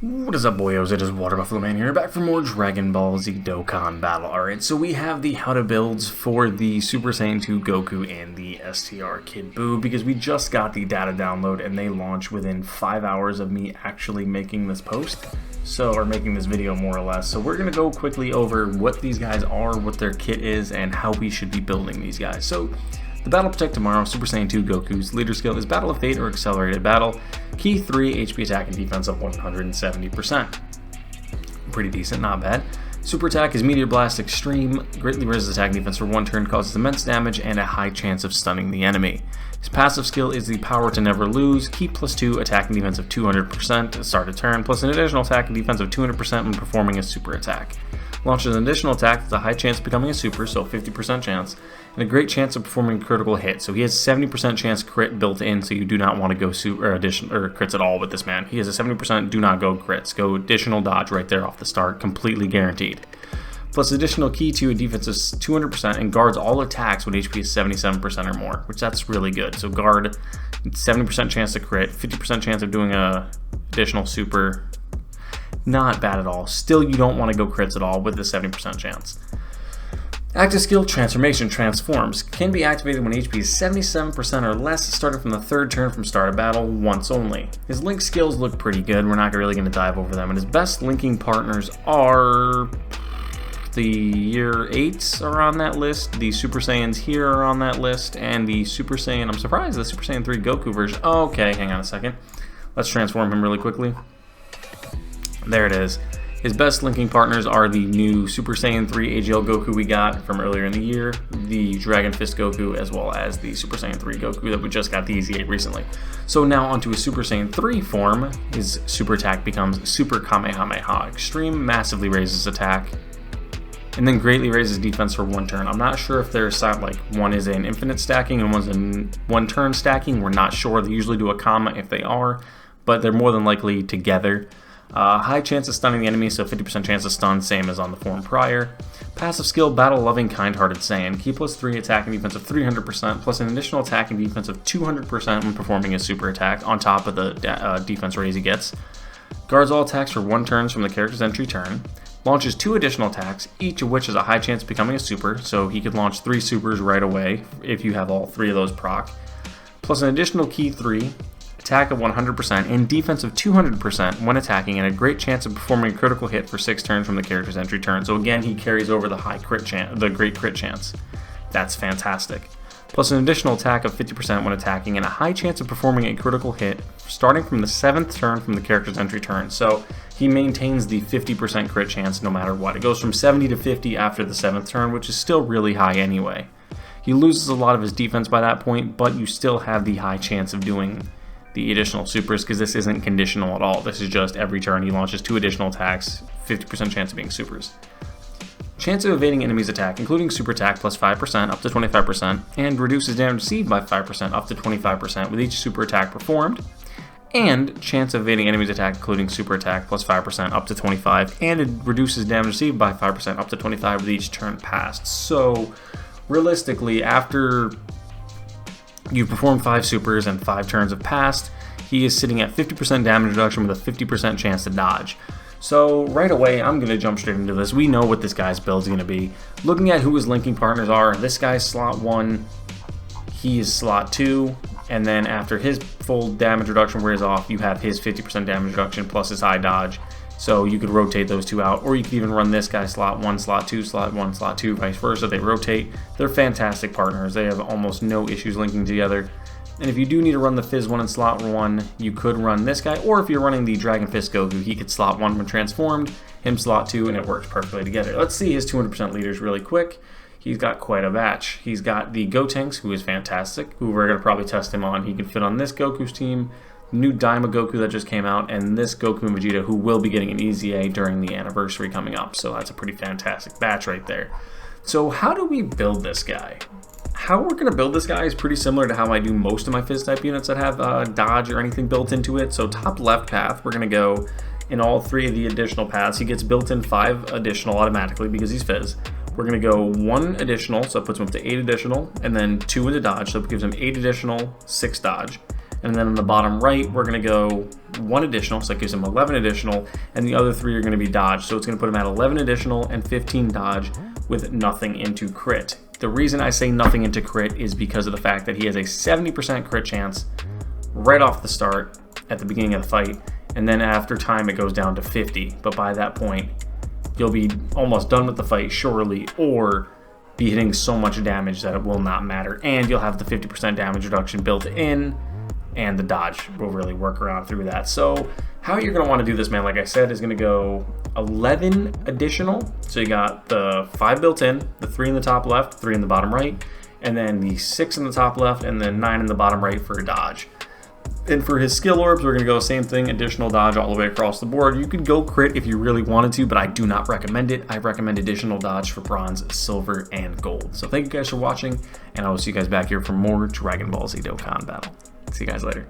What is up, boyos? It is Water Buffalo Man here, back for more Dragon Ball Z Dokkan battle. Alright, so we have the how to builds for the Super Saiyan 2 Goku and the STR Kid Buu, because we just got the data download and they launch within 5 hours of me actually making this post. Or making this video more or less. So we're going to go quickly over what these guys are, what their kit is, and how we should be building these guys. So the Battle Protect tomorrow, Super Saiyan 2 Goku's leader skill is Battle of Fate or Accelerated Battle. Key 3, HP attack and defense of 170%. Pretty decent, not bad. Super attack is Meteor Blast Extreme, greatly raises attack and defense for 1 turn, causes immense damage, and a high chance of stunning the enemy. His passive skill is the Power to Never Lose, Key +2, attack and defense of 200% to start a turn, plus an additional attack and defense of 200% when performing a super attack. Launches an additional attack that's a high chance of becoming a super, so 50% chance, and a great chance of performing a critical hit. So he has 70% chance crit built in, so you do not want to go super or crits at all with this man. He has a 70% do not go crits. Go additional dodge right there off the start, completely guaranteed. Plus additional key to a defense is 200% and guards all attacks when HP is 77% or more, which that's really good. So guard, 70% chance to crit, 50% chance of doing a additional super. Not bad at all. Still, you don't want to go crits at all with the 70% chance. Active skill Transformation transforms. Can be activated when HP is 77% or less, starting from the 3rd turn from start of battle, once only. His link skills look pretty good. We're not really going to dive over them. And his best linking partners are the Year 8s are on that list, the Super Saiyans here are on that list, and the Super Saiyan, I'm surprised, the Super Saiyan 3 Goku version. Okay, hang on a second. Let's transform him really quickly. There it is. His best linking partners are the new Super Saiyan 3 AGL Goku we got from earlier in the year, the Dragon Fist Goku, as well as the Super Saiyan 3 Goku that we just got the EZ8 recently. So now onto his Super Saiyan 3 form, his super attack becomes Super Kamehameha Extreme, massively raises attack, and then greatly raises defense for 1 turn. I'm not sure if there's like one is an infinite stacking and one's a 1 turn stacking. We're not sure. They usually do a comma if they are, but they're more than likely together. High chance of stunning the enemy, so 50% chance of stun, same as on the form prior. Passive skill, Battle Loving Kind-Hearted Saiyan. Key +3, attack and defense of 300%, plus an additional attack and defense of 200% when performing a super attack, on top of the defense raise he gets. Guards all attacks for 1 turn from the character's entry turn. Launches 2 additional attacks, each of which has a high chance of becoming a super, so he could launch 3 supers right away if you have all 3 of those proc. Plus an additional key 3, attack of 100%, and defense of 200% when attacking, and a great chance of performing a critical hit for 6 turns from the character's entry turn. So again, he carries over the high crit chance, the great crit chance. That's fantastic. Plus an additional attack of 50% when attacking, and a high chance of performing a critical hit starting from the 7th turn from the character's entry turn. So he maintains the 50% crit chance no matter what. It goes from 70 to 50 after the 7th turn, which is still really high anyway. He loses a lot of his defense by that point, but you still have the high chance of doing the additional supers, because this isn't conditional at all. This is just every turn he launches 2 additional attacks, 50% chance of being supers. Chance of evading enemy's attack, including super attack, plus 5% up to 25%, and reduces damage received by 5% up to 25% with each super attack performed. And chance of evading enemy's attack, including super attack, plus 5% up to 25%, and it reduces damage received by 5% up to 25% with each turn passed. So realistically, after you've performed 5 supers and 5 turns have passed, he is sitting at 50% damage reduction with a 50% chance to dodge. So right away, I'm going to jump straight into this. We know what this guy's build is going to be. Looking at who his linking partners are, this guy's slot 1, he is slot 2, and then after his full damage reduction wears off, you have his 50% damage reduction plus his high dodge. So you could rotate those 2 out, or you could even run this guy slot 1, slot 2, slot 1, slot 2, vice versa. They rotate. They're fantastic partners. They have almost no issues linking together. And if you do need to run the Fizz 1 in slot 1, you could run this guy, or if you're running the Dragon Fist Goku, he could slot 1 when transformed, him slot 2, and it works perfectly together. Let's see his 200% leaders really quick. He's got quite a batch. He's got the Gotenks, who is fantastic, who we're going to probably test him on. He can fit on this Goku's team, new Daima Goku that just came out, and this Goku and Vegeta, who will be getting an EZA during the anniversary coming up. So that's a pretty fantastic batch right there. So how do we build this guy? How we're going to build this guy is pretty similar to how I do most of my Fizz type units that have dodge or anything built into it. So top left path, we're going to go in all 3 of the additional paths. He gets built in 5 additional automatically because he's Fizz. We're going to go 1 additional, so it puts him up to 8 additional, and then 2 into dodge, so it gives him 8 additional, 6 dodge. And then on the bottom right, we're going to go 1 additional, so that gives him 11 additional, and the other 3 are going to be dodge. So it's going to put him at 11 additional and 15 dodge with nothing into crit. The reason I say nothing into crit is because of the fact that he has a 70% crit chance right off the start at the beginning of the fight, and then after time it goes down to 50. But by that point, you'll be almost done with the fight surely, or be hitting so much damage that it will not matter, and you'll have the 50% damage reduction built in, and the dodge will really work around through that. So how you're going to want to do this, man, like I said, is going to go 11 additional. So you got the 5 built in, the 3 in the top left, 3 in the bottom right, and then the 6 in the top left, and then 9 in the bottom right for a dodge. And for his skill orbs, we're going to go same thing, additional dodge all the way across the board. You could go crit if you really wanted to, but I do not recommend it. I recommend additional dodge for bronze, silver, and gold. So thank you guys for watching, and I will see you guys back here for more Dragon Ball Z Dokkan battle. See you guys later.